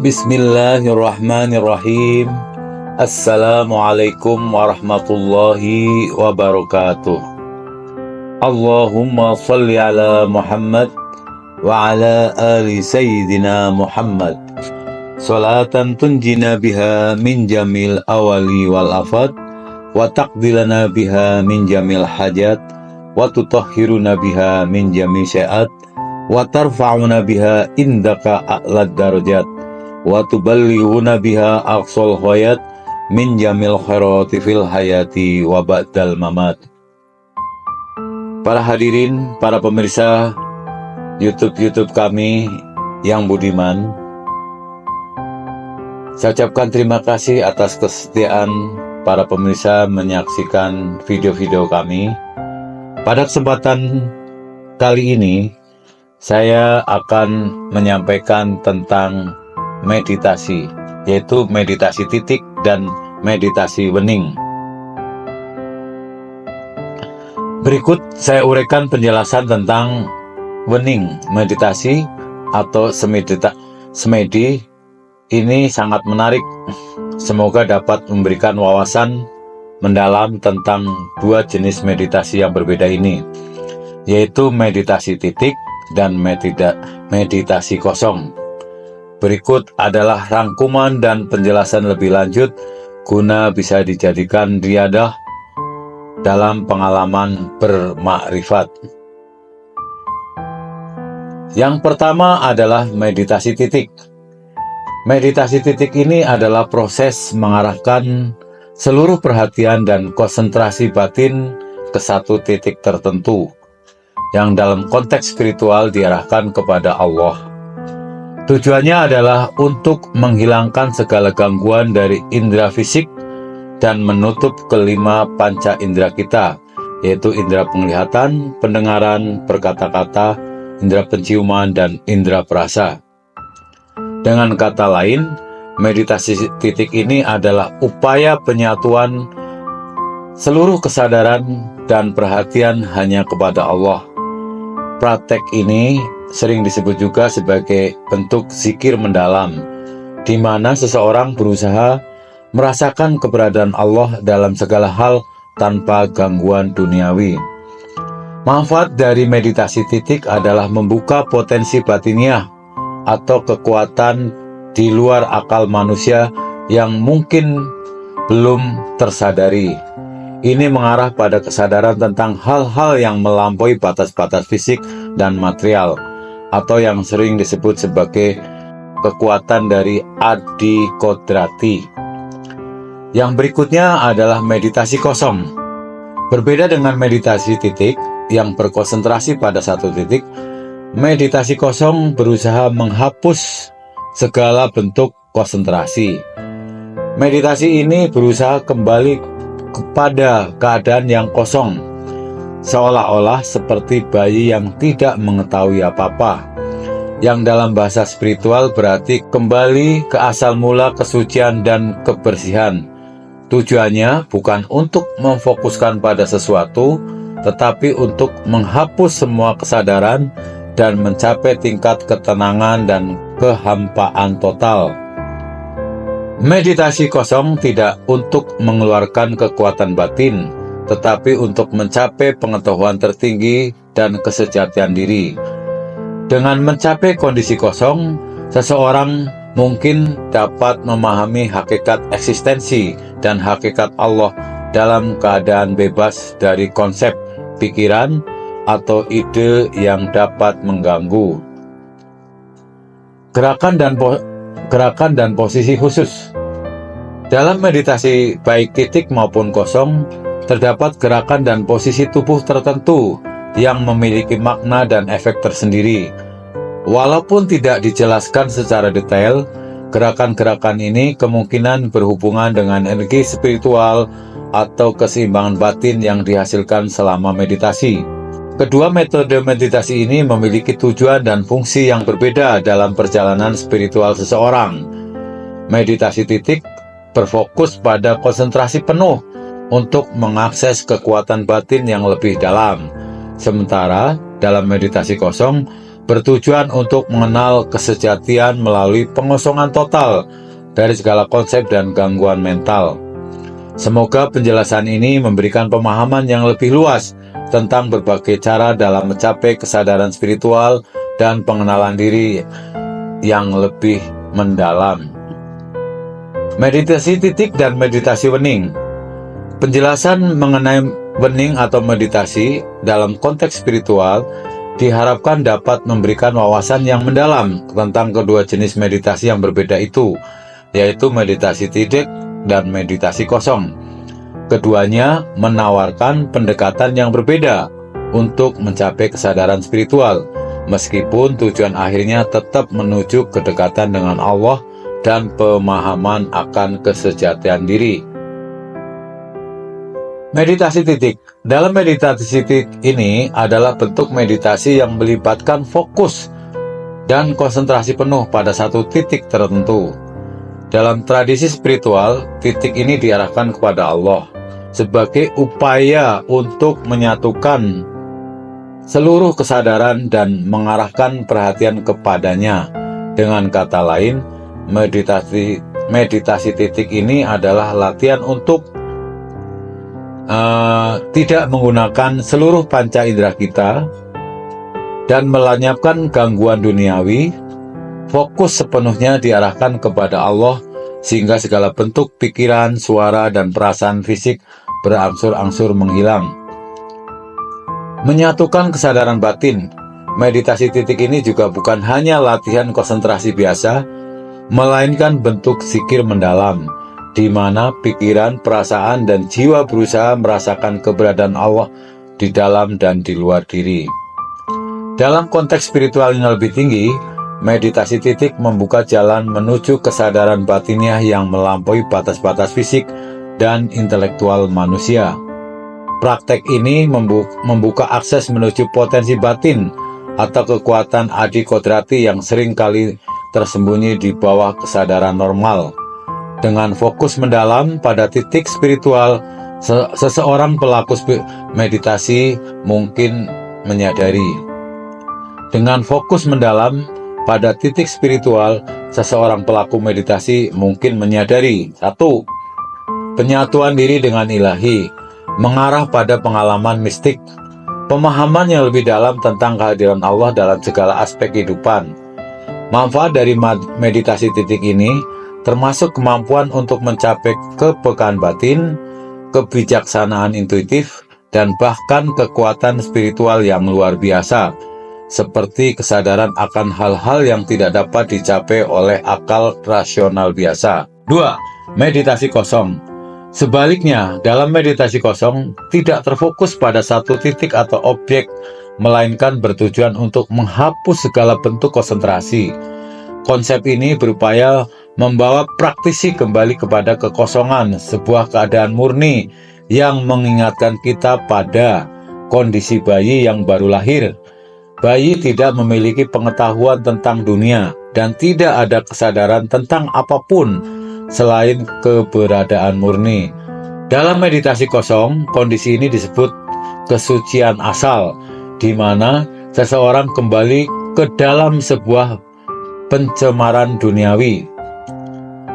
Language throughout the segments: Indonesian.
Bismillahirrahmanirrahim. Assalamualaikum warahmatullahi wabarakatuh. Allahumma salli ala Muhammad wa ala ali Sayyidina Muhammad. Salatan tunjina biha min jamil awali wal afad, wa taqdilana biha min jamil hajat, wa tutahhiruna biha min jamil syai'at, wa tarfa'una biha indaka a'lad darajat, wa tuballighuna biha aqsal hayat min jamil khairati fil hayati wa ba'dal mamat. Para hadirin, para pemirsa YouTube kami yang budiman, saya ucapkan terima kasih atas kesetiaan para pemirsa menyaksikan video-video kami. Pada kesempatan kali ini, saya akan menyampaikan tentang meditasi, yaitu meditasi titik dan meditasi wening. Berikut saya uraikan penjelasan tentang wening, meditasi atau semedi. Ini sangat menarik. Semoga dapat memberikan wawasan mendalam tentang dua jenis meditasi yang berbeda ini, yaitu meditasi titik dan meditasi kosong. Berikut adalah rangkuman dan penjelasan lebih lanjut guna bisa dijadikan riyadah dalam pengalaman bermakrifat. Yang pertama adalah meditasi titik. Meditasi titik ini adalah proses mengarahkan seluruh perhatian dan konsentrasi batin ke satu titik tertentu, yang dalam konteks spiritual diarahkan kepada Allah. Tujuannya adalah untuk menghilangkan segala gangguan dari indera fisik dan menutup kelima panca indera kita, yaitu indera penglihatan, pendengaran, berkata-kata, indera penciuman, dan indera perasa. Dengan kata lain, meditasi titik ini adalah upaya penyatuan seluruh kesadaran dan perhatian hanya kepada Allah. Praktek ini sering disebut juga sebagai bentuk zikir mendalam, di mana seseorang berusaha merasakan keberadaan Allah dalam segala hal tanpa gangguan duniawi. Manfaat dari meditasi titik adalah membuka potensi batiniah atau kekuatan di luar akal manusia yang mungkin belum tersadari. Ini mengarah pada kesadaran tentang hal-hal yang melampaui batas-batas fisik dan material, atau yang sering disebut sebagai kekuatan dari adi kodrati. Yang berikutnya adalah meditasi kosong. Berbeda dengan meditasi titik yang berkonsentrasi pada satu titik, meditasi kosong berusaha menghapus segala bentuk konsentrasi. Meditasi ini berusaha kembali kepada keadaan yang kosong, seolah-olah seperti bayi yang tidak mengetahui apa-apa, yang dalam bahasa spiritual berarti kembali ke asal mula kesucian dan kebersihan. Tujuannya bukan untuk memfokuskan pada sesuatu, tetapi untuk menghapus semua kesadaran dan mencapai tingkat ketenangan dan kehampaan total. Meditasi kosong tidak untuk mengeluarkan kekuatan batin, tetapi untuk mencapai pengetahuan tertinggi dan kesejatian diri. Dengan mencapai kondisi kosong, seseorang mungkin dapat memahami hakikat eksistensi dan hakikat Allah dalam keadaan bebas dari konsep, pikiran, atau ide yang dapat mengganggu. Gerakan dan posisi khusus. Dalam meditasi baik titik maupun kosong, terdapat gerakan dan posisi tubuh tertentu yang memiliki makna dan efek tersendiri. Walaupun tidak dijelaskan secara detail, gerakan-gerakan ini kemungkinan berhubungan dengan energi spiritual atau keseimbangan batin yang dihasilkan selama meditasi. Kedua metode meditasi ini memiliki tujuan dan fungsi yang berbeda dalam perjalanan spiritual seseorang. Meditasi titik berfokus pada konsentrasi penuh untuk mengakses kekuatan batin yang lebih dalam. Sementara dalam meditasi kosong, bertujuan untuk mengenal kesejatian melalui pengosongan total dari segala konsep dan gangguan mental. Semoga penjelasan ini memberikan pemahaman yang lebih luas tentang berbagai cara dalam mencapai kesadaran spiritual dan pengenalan diri yang lebih mendalam. Meditasi titik dan meditasi wening. Penjelasan mengenai wening atau meditasi dalam konteks spiritual diharapkan dapat memberikan wawasan yang mendalam tentang kedua jenis meditasi yang berbeda itu, yaitu meditasi titik dan meditasi kosong. Keduanya menawarkan pendekatan yang berbeda untuk mencapai kesadaran spiritual, meskipun tujuan akhirnya tetap menuju kedekatan dengan Allah dan pemahaman akan kesejatian diri. Meditasi titik. Dalam meditasi titik ini adalah bentuk meditasi yang melibatkan fokus dan konsentrasi penuh pada satu titik tertentu. Dalam tradisi spiritual, titik ini diarahkan kepada Allah sebagai upaya untuk menyatukan seluruh kesadaran dan mengarahkan perhatian kepadanya. Dengan kata lain, meditasi titik ini adalah latihan untuk tidak menggunakan seluruh panca indera kita dan melenyapkan gangguan duniawi. Fokus sepenuhnya diarahkan kepada Allah sehingga segala bentuk pikiran, suara, dan perasaan fisik berangsur-angsur menghilang. Menyatukan kesadaran batin. Meditasi titik ini juga bukan hanya latihan konsentrasi biasa, melainkan bentuk zikir mendalam, di mana pikiran, perasaan, dan jiwa berusaha merasakan keberadaan Allah di dalam dan di luar diri. Dalam konteks spiritual yang lebih tinggi, meditasi titik membuka jalan menuju kesadaran batinnya yang melampaui batas-batas fisik dan intelektual manusia. Praktek ini membuka akses menuju potensi batin atau kekuatan adi kodrati yang seringkali tersembunyi di bawah kesadaran normal. Dengan fokus mendalam pada titik spiritual, seseorang pelaku meditasi mungkin menyadari. Dengan fokus mendalam pada titik spiritual, seseorang pelaku meditasi mungkin menyadari: 1. Penyatuan diri dengan ilahi, mengarah pada pengalaman mistik, pemahaman yang lebih dalam tentang kehadiran Allah dalam segala aspek kehidupan. Manfaat dari meditasi titik ini termasuk kemampuan untuk mencapai kepekaan batin, kebijaksanaan intuitif, dan bahkan kekuatan spiritual yang luar biasa, seperti kesadaran akan hal-hal yang tidak dapat dicapai oleh akal rasional biasa. 2. Meditasi kosong. Sebaliknya, dalam meditasi kosong tidak terfokus pada satu titik atau objek, melainkan bertujuan untuk menghapus segala bentuk konsentrasi. Konsep ini berupaya membawa praktisi kembali kepada kekosongan, sebuah keadaan murni yang mengingatkan kita pada kondisi bayi yang baru lahir. Bayi tidak memiliki pengetahuan tentang dunia dan tidak ada kesadaran tentang apapun selain keberadaan murni. Dalam meditasi kosong, kondisi ini disebut kesucian asal, di mana seseorang kembali ke dalam sebuah pencemaran duniawi.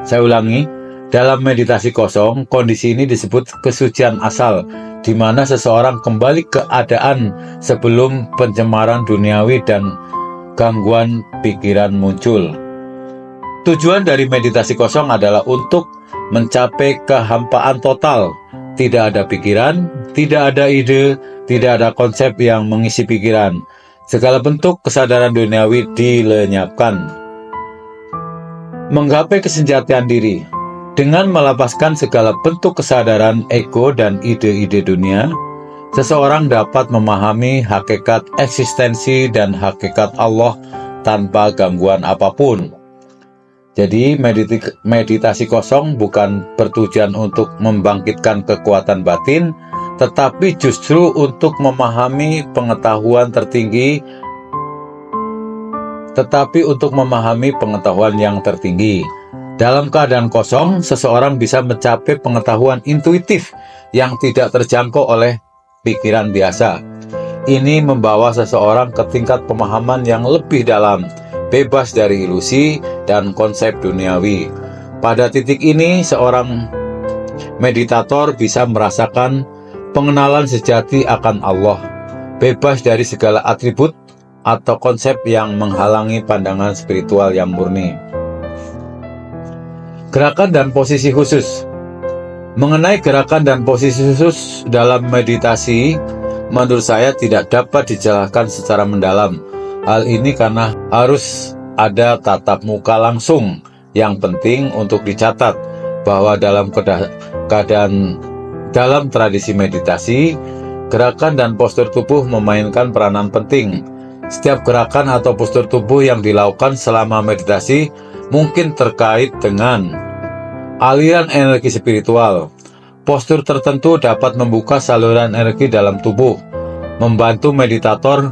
Saya ulangi, dalam meditasi kosong, kondisi ini disebut kesucian asal, di mana seseorang kembali ke keadaan sebelum pencemaran duniawi dan gangguan pikiran muncul. Tujuan dari meditasi kosong adalah untuk mencapai kehampaan total. Tidak ada pikiran, tidak ada ide, tidak ada konsep yang mengisi pikiran. Segala bentuk kesadaran duniawi dilenyapkan. Menggapai kesejatian diri. Dengan melepaskan segala bentuk kesadaran ego dan ide-ide dunia, seseorang dapat memahami hakikat eksistensi dan hakikat Allah tanpa gangguan apapun. Jadi meditasi kosong bukan bertujuan untuk membangkitkan kekuatan batin, tetapi justru untuk memahami pengetahuan tertinggi, yang tertinggi. Dalam keadaan kosong, seseorang bisa mencapai pengetahuan intuitif yang tidak terjangkau oleh pikiran biasa. ini membawa seseorang ke tingkat pemahaman yang lebih dalam, bebas dari ilusi dan konsep duniawi. Pada titik ini, seorang meditator bisa merasakan pengenalan sejati akan Allah, bebas dari segala atribut atau konsep yang menghalangi pandangan spiritual yang murni. Gerakan dan posisi khusus. Mengenai gerakan dan posisi khusus dalam meditasi, menurut saya tidak dapat dijelaskan secara mendalam. Hal ini karena harus ada tatap muka langsung. Yang penting untuk dicatat bahwa dalam tradisi meditasi, gerakan dan postur tubuh memainkan peranan penting. Setiap gerakan atau postur tubuh yang dilakukan selama meditasi mungkin terkait dengan aliran energi spiritual. Postur tertentu dapat membuka saluran energi dalam tubuh, membantu meditator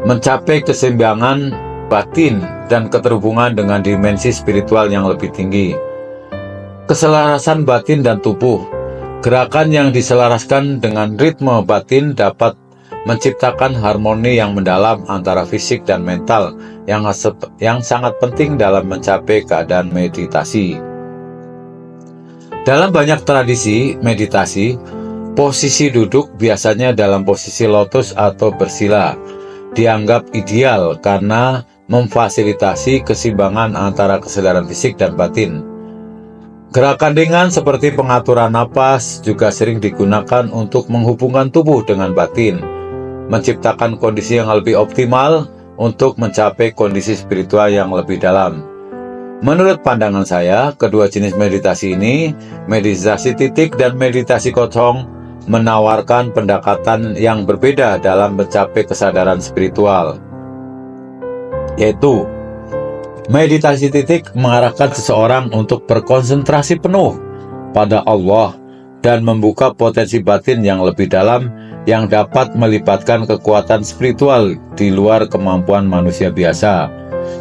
mencapai keseimbangan batin dan keterhubungan dengan dimensi spiritual yang lebih tinggi. Keselarasan batin dan tubuh. Gerakan yang diselaraskan dengan ritme batin dapat menciptakan harmoni yang mendalam antara fisik dan mental yang sangat penting dalam mencapai keadaan meditasi. Dalam banyak tradisi meditasi, posisi duduk biasanya dalam posisi lotus atau bersila dianggap ideal karena memfasilitasi keseimbangan antara kesadaran fisik dan batin. Gerakan ringan seperti pengaturan napas juga sering digunakan untuk menghubungkan tubuh dengan batin, menciptakan kondisi yang lebih optimal untuk mencapai kondisi spiritual yang lebih dalam. Menurut pandangan saya, kedua jenis meditasi ini, meditasi titik dan meditasi kosong, menawarkan pendekatan yang berbeda dalam mencapai kesadaran spiritual. Yaitu, meditasi titik mengarahkan seseorang untuk berkonsentrasi penuh pada Allah dan membuka potensi batin yang lebih dalam yang dapat melibatkan kekuatan spiritual di luar kemampuan manusia biasa.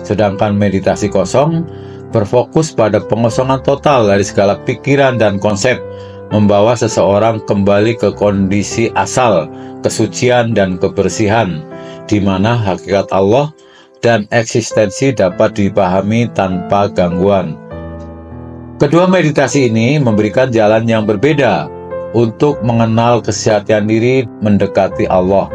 Sedangkan meditasi kosong berfokus pada pengosongan total dari segala pikiran dan konsep, membawa seseorang kembali ke kondisi asal, kesucian dan kebersihan, di mana hakikat Allah dan eksistensi dapat dipahami tanpa gangguan. Kedua meditasi ini memberikan jalan yang berbeda untuk mengenal kesehatan diri mendekati Allah.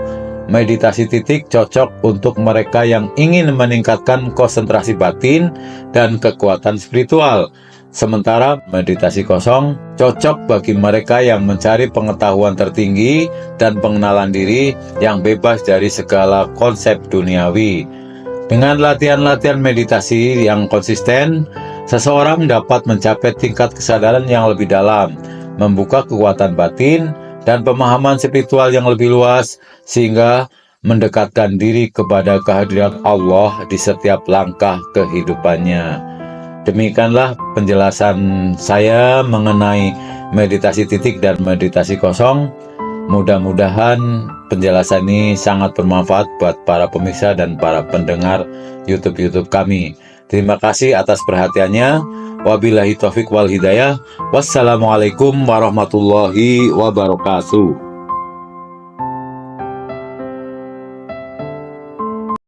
Meditasi titik cocok untuk mereka yang ingin meningkatkan konsentrasi batin dan kekuatan spiritual. Sementara meditasi kosong cocok bagi mereka yang mencari pengetahuan tertinggi dan pengenalan diri yang bebas dari segala konsep duniawi. Dengan latihan-latihan meditasi yang konsisten, seseorang dapat mencapai tingkat kesadaran yang lebih dalam, membuka kekuatan batin, dan pemahaman spiritual yang lebih luas, sehingga mendekatkan diri kepada kehadiran Allah di setiap langkah kehidupannya. Demikianlah penjelasan saya mengenai meditasi titik dan meditasi kosong. Mudah-mudahan penjelasan ini sangat bermanfaat buat para pemirsa dan para pendengar YouTube kami. Terima kasih atas perhatiannya. Wabillahi taufik wal hidayah. Wassalamualaikum warahmatullahi wabarakatuh.